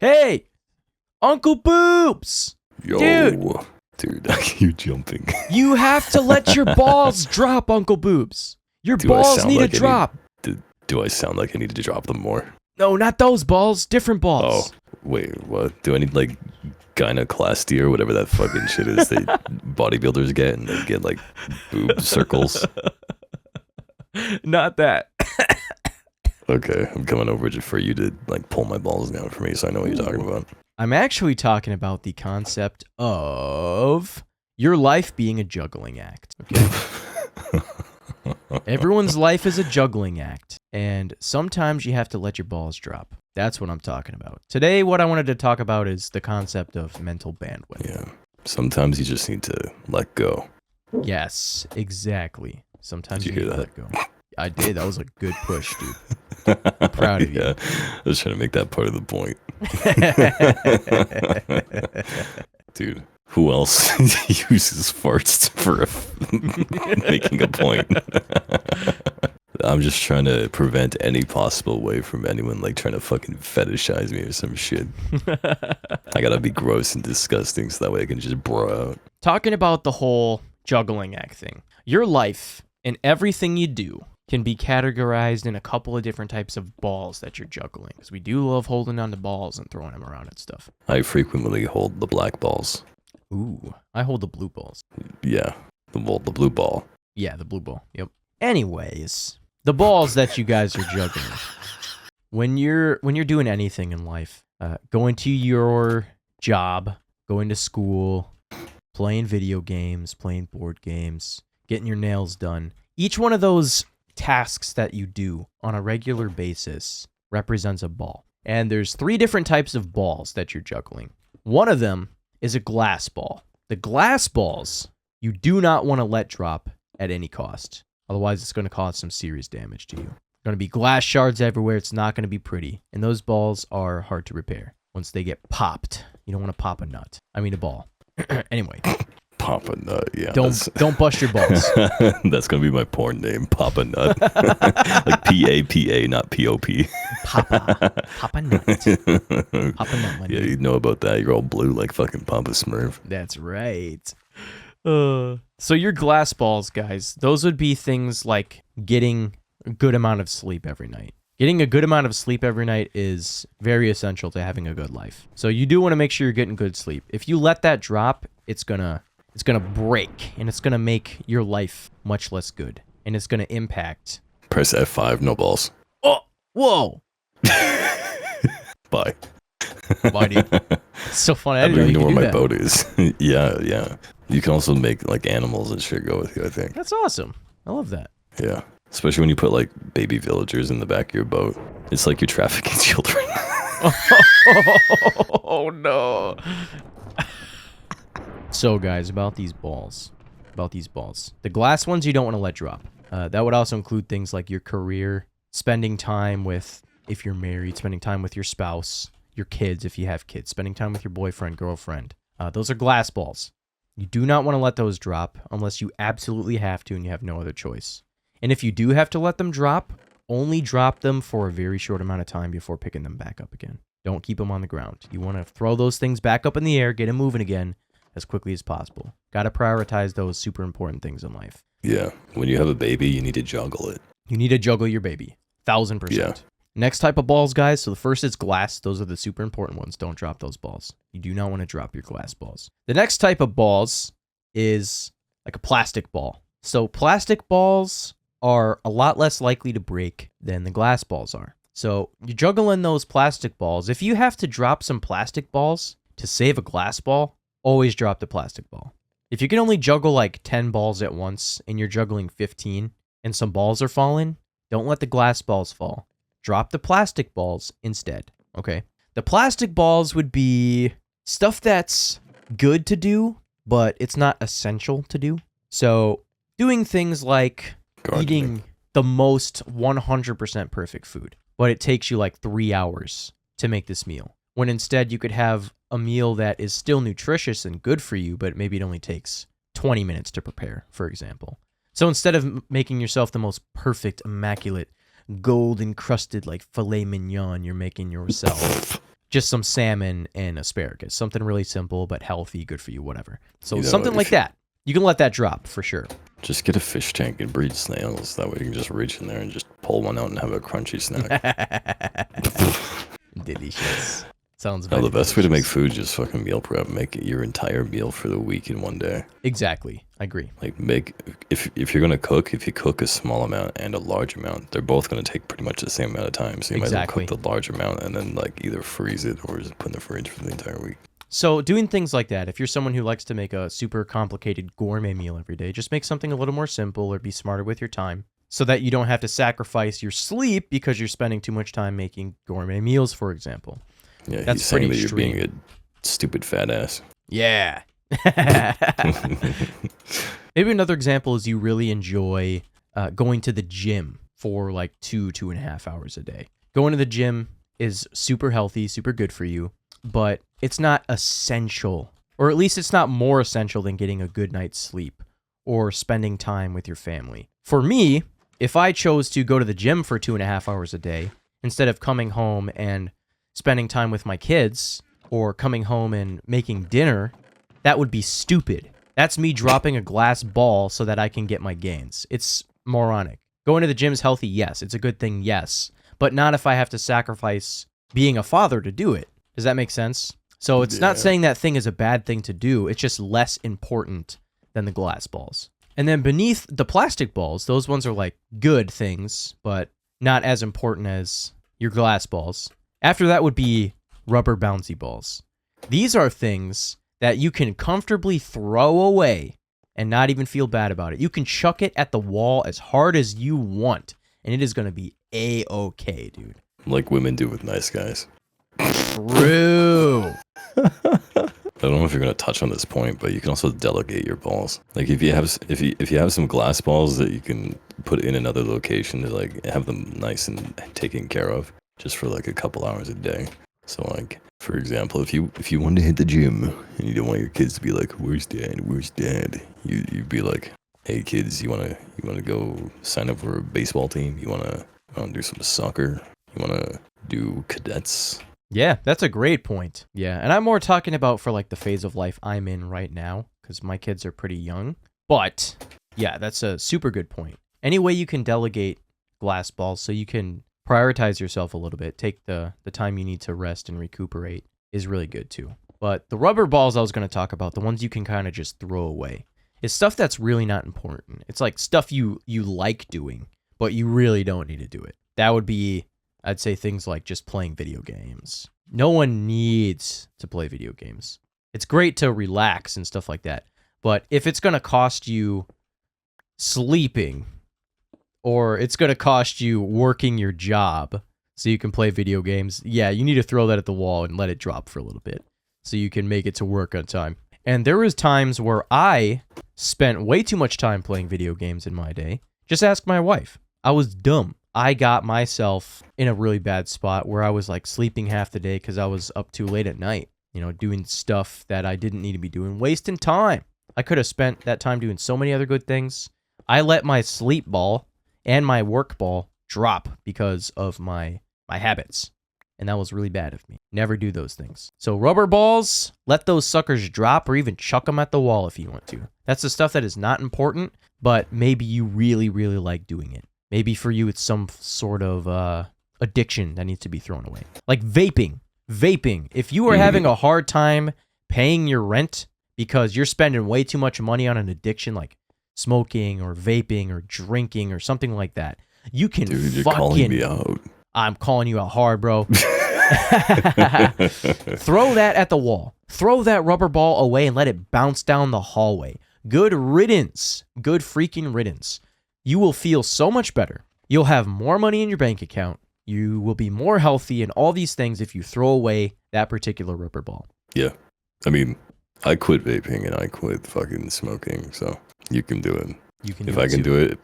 Hey, Uncle Boobs! Yo, dude, you jumping. You have to let your balls drop, Uncle Boobs. Your Do I balls sound need like to drop. Do I sound like I need to drop them more? No, not those balls. Different balls. Oh, wait, what? Do I need like gyneclasty or whatever that fucking shit is that bodybuilders get and they get like boob circles? Not that. Okay, I'm coming over just for you to like pull my balls down for me so I know what you're talking about. I'm actually talking about the concept of your life being a juggling act. Okay? Everyone's life is a juggling act, and sometimes you have to let your balls drop. That's what I'm talking about. Today, what I wanted to talk about is the concept of mental bandwidth. Yeah, sometimes you just need to let go. Yes, exactly. Sometimes Did you you need hear to let go. I did. That was a good push, dude. I'm proud of you. Yeah, I was trying to make that part of the point. Dude, who else uses farts for making a point? I'm just trying to prevent any possible way from anyone like trying to fucking fetishize me or some shit. I gotta be gross and disgusting so that way I can just bro out. Talking about the whole juggling act thing. Your life and everything you do can be categorized in a couple of different types of balls that you're juggling. Because we do love holding on to balls and throwing them around and stuff. I frequently hold the black balls. Ooh, I hold the blue balls. Yeah, the blue ball. Yeah, the blue ball. Yep. Anyways, the balls that you guys are juggling. When you're doing anything in life, going to your job, going to school, playing video games, playing board games, getting your nails done. Each one of those tasks that you do on a regular basis represents a ball. And there's 3 different types of balls that you're juggling. One of them is a glass ball. The glass balls you do not want to let drop at any cost. Otherwise, it's going to cause some serious damage to you. Going to be glass shards everywhere. It's not going to be pretty. And those balls are hard to repair. Once they get popped, you don't want to pop a nut. I mean a ball. Anyway. Papa Nut, yeah. Don't bust your balls. That's gonna be my porn name, Papa Nut. Like P-A-P-A, not P-O-P. Papa Nut. Papa Nut, my Yeah, dude. you know about that. You're all blue like fucking Papa Smurf. That's right. So your glass balls, guys, those would be things like getting a good amount of sleep every night. Getting a good amount of sleep every night is very essential to having a good life. So you do want to make sure you're getting good sleep. If you let that drop, it's gonna break, and it's gonna make your life much less good, and it's gonna impact. Press F5, no balls. Oh, whoa! Bye. Bye, dude. It's so funny. I don't even know where my that. boat is. Yeah. You can also make like animals and shit go with you, I think. That's awesome. I love that. Yeah. Especially when you put like baby villagers in the back of your boat. It's like you're trafficking children. Oh no. So guys, about these balls. The glass ones you don't want to let drop. That would also include things like your career, spending time with, if you're married, spending time with your spouse, your kids if you have kids, spending time with your boyfriend, girlfriend. Those are glass balls. You do not want to let those drop unless you absolutely have to and you have no other choice. And if you do have to let them drop, only drop them for a very short amount of time before picking them back up again. Don't keep them on the ground. You want to throw those things back up in the air, get them moving again as quickly as possible. Got to prioritize those super important things in life. Yeah. When you have a baby, you need to juggle it. You need to juggle your baby. 1000%. Yeah. Next type of balls, guys. So the first is glass. Those are the super important ones. Don't drop those balls. You do not want to drop your glass balls. The next type of balls is like a plastic ball. So plastic balls are a lot less likely to break than the glass balls are. So you're juggling those plastic balls. If you have to drop some plastic balls to save a glass ball, always drop the plastic ball. If you can only juggle like 10 balls at once and you're juggling 15 and some balls are falling, don't let the glass balls fall. Drop the plastic balls instead, okay? The plastic balls would be stuff that's good to do, but it's not essential to do. So doing things like eating the most 100% perfect food, but it takes you like 3 hours to make this meal. When instead you could have a meal that is still nutritious and good for you, but maybe it only takes 20 minutes to prepare, for example. So instead of making yourself the most perfect, immaculate, gold encrusted like filet mignon you're making yourself, just some salmon and asparagus. Something really simple but healthy, good for you, whatever. So You know, something like that. You can let that drop for sure. Just get a fish tank and breed snails. That way you can just reach in there and just pull one out and have a crunchy snack. Delicious. Sounds No, very the best way to make delicious. food is just fucking meal prep. Make it your entire meal for the week in one day. Exactly. I agree. Like if you're gonna cook, if you cook a small amount and a large amount, they're both gonna take pretty much the same amount of time. So you might as well Exactly. cook the large amount and then like either freeze it or just put in the fridge for the entire week. So doing things like that, if you're someone who likes to make a super complicated gourmet meal every day, just make something a little more simple or be smarter with your time so that you don't have to sacrifice your sleep because you're spending too much time making gourmet meals, for example. Yeah, That's he's saying that pretty you're being a stupid fat ass. Yeah. Maybe another example is you really enjoy going to the gym for like 2.5 hours a day. Going to the gym is super healthy, super good for you, but it's not essential, or at least it's not more essential than getting a good night's sleep or spending time with your family. For me, if I chose to go to the gym for 2.5 hours a day, instead of coming home and spending time with my kids or coming home and making dinner, that would be stupid. That's me dropping a glass ball so that I can get my gains. It's moronic. Going to the gym is healthy, yes. It's a good thing, yes. But not if I have to sacrifice being a father to do it. Does that make sense? So it's not saying that thing is a bad thing to do. It's just less important than the glass balls. And then beneath the plastic balls, those ones are like good things, but not as important as your glass balls. After that would be rubber bouncy balls. These are things that you can comfortably throw away and not even feel bad about it. You can chuck it at the wall as hard as you want, and it is going to be A-okay, dude. Like women do with nice guys. True. I don't know if you're gonna touch on this point, but you can also delegate your balls. Like if you have some glass balls that you can put in another location to like have them nice and taken care of, just for like a couple hours a day. So like, for example, if you want to hit the gym and you don't want your kids to be like, "Where's dad? Where's dad?" You'd be like, "Hey kids, you wanna go sign up for a baseball team? You wanna do some soccer? You wanna do cadets?" Yeah, that's a great point. Yeah, and I'm more talking about for like the phase of life I'm in right now, because my kids are pretty young. But yeah, that's a super good point. Any way you can delegate glass balls so you can prioritize yourself a little bit, take the time you need to rest and recuperate is really good too. But the rubber balls I was going to talk about, the ones you can kind of just throw away, is stuff that's really not important. It's like stuff you like doing, but you really don't need to do it. That would be, I'd say, things like just playing video games. No one needs to play video games. It's great to relax and stuff like that. But if it's going to cost you sleeping, or it's going to cost you working your job so you can play video games, yeah, you need to throw that at the wall and let it drop for a little bit so you can make it to work on time. And there was times where I spent way too much time playing video games in my day. Just ask my wife. I was dumb. I got myself in a really bad spot where I was like sleeping half the day because I was up too late at night, doing stuff that I didn't need to be doing, wasting time. I could have spent that time doing so many other good things. I let my sleep ball and my work ball drop because of my habits. And that was really bad of me. Never do those things. So rubber balls, let those suckers drop or even chuck them at the wall if you want to. That's the stuff that is not important, but maybe you really, really like doing it. Maybe for you it's some sort of addiction that needs to be thrown away. Like vaping. Vaping. If you are having a hard time paying your rent because you're spending way too much money on an addiction like smoking or vaping or drinking or something like that, you can Dude, you're calling me out. I'm calling you out hard, bro. Throw that at the wall. Throw that rubber ball away and let it bounce down the hallway. Good riddance. Good freaking riddance. You will feel so much better. You'll have more money in your bank account. You will be more healthy and all these things if you throw away that particular rubber ball. Yeah. I mean, I quit vaping and I quit fucking smoking, so you can do it. If I can do it,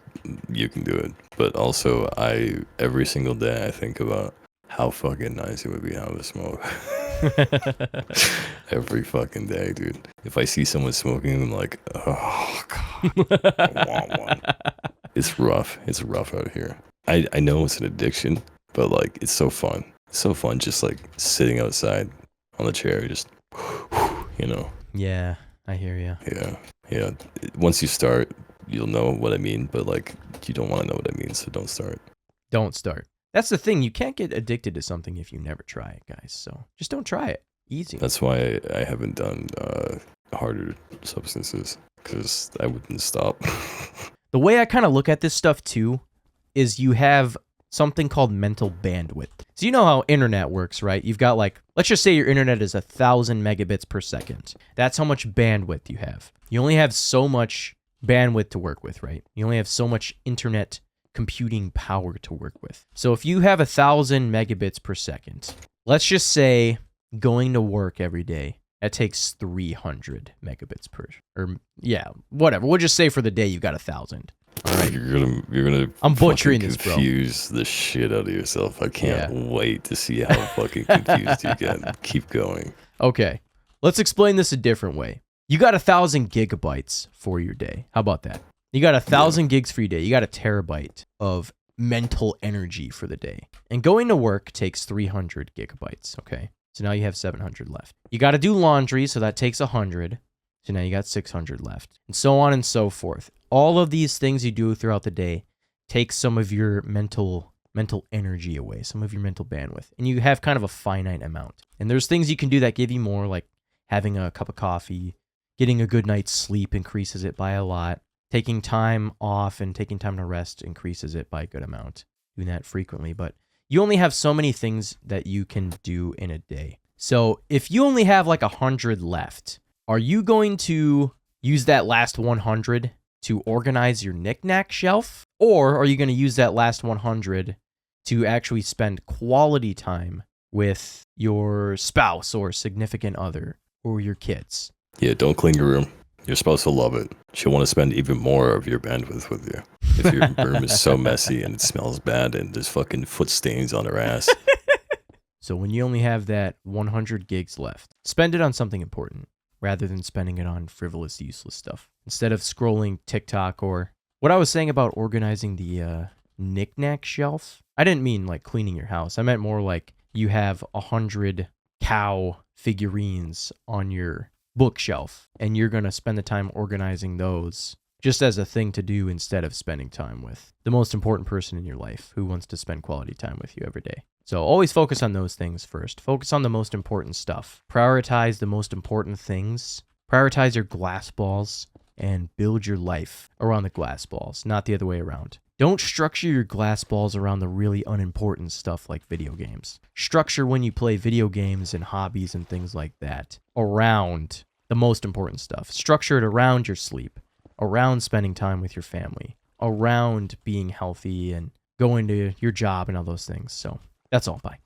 you can do it. But also, every single day I think about how fucking nice it would be to have a smoke. Every fucking day, dude. If I see someone smoking, I'm like, oh god, I want one. It's rough. It's rough out here. I know it's an addiction, but like it's so fun. So fun, just like sitting outside on the chair, just you know. Yeah, I hear you. Yeah, yeah. Once you start, you'll know what I mean. But like, you don't want to know what I mean, so don't start. Don't start. That's the thing. You can't get addicted to something if you never try it, guys. So just don't try it. Easy. That's why I haven't done harder substances, because I wouldn't stop. The way I kind of look at this stuff too is you have something called mental bandwidth. So you know how internet works, right? You've got like, let's just say your internet is 1,000 megabits per second. That's how much bandwidth you have. You only have so much bandwidth to work with, right? You only have so much internet computing power to work with. So if you have 1,000 megabits per second, let's just say going to work every day, that takes 300 megabits per, or yeah, whatever. We'll just say for the day you've got 1,000. All right. You're gonna. I'm butchering this, bro. Confuse the shit out of yourself. I can't wait to see how fucking confused you get. Keep going. Okay, let's explain this a different way. You got 1,000 gigabytes for your day. How about that? You got 1,000 gigs for your day. You got a terabyte of mental energy for the day. And going to work takes 300 gigabytes. Okay, so now you have 700 left. You got to do laundry, so that takes 100. So now you got 600 left, and so on and so forth. All of these things you do throughout the day take some of your mental energy away, some of your mental bandwidth, and you have kind of a finite amount. And there's things you can do that give you more, like having a cup of coffee, getting a good night's sleep increases it by a lot. Taking time off and taking time to rest increases it by a good amount. Doing that frequently, but you only have so many things that you can do in a day. So if you only have like 100 left, are you going to use that last 100 to organize your knickknack shelf? Or are you going to use that last 100 to actually spend quality time with your spouse or significant other or your kids? Yeah, don't clean your room. Your spouse will love it. She'll want to spend even more of your bandwidth with you. If your room is so messy and it smells bad and there's fucking foot stains on her ass. So when you only have that 100 gigs left, spend it on something important rather than spending it on frivolous, useless stuff. Instead of scrolling TikTok or what I was saying about organizing the knickknack shelf, I didn't mean like cleaning your house. I meant more like you have 100 cow figurines on your bookshelf and you're going to spend the time organizing those just as a thing to do instead of spending time with the most important person in your life who wants to spend quality time with you every day. So always focus on those things first. Focus on the most important stuff. Prioritize the most important things. Prioritize your glass balls and build your life around the glass balls, not the other way around. Don't structure your glass balls around the really unimportant stuff like video games. Structure when you play video games and hobbies and things like that around the most important stuff. Structure it around your sleep, around spending time with your family, around being healthy and going to your job and all those things. So that's all. Bye.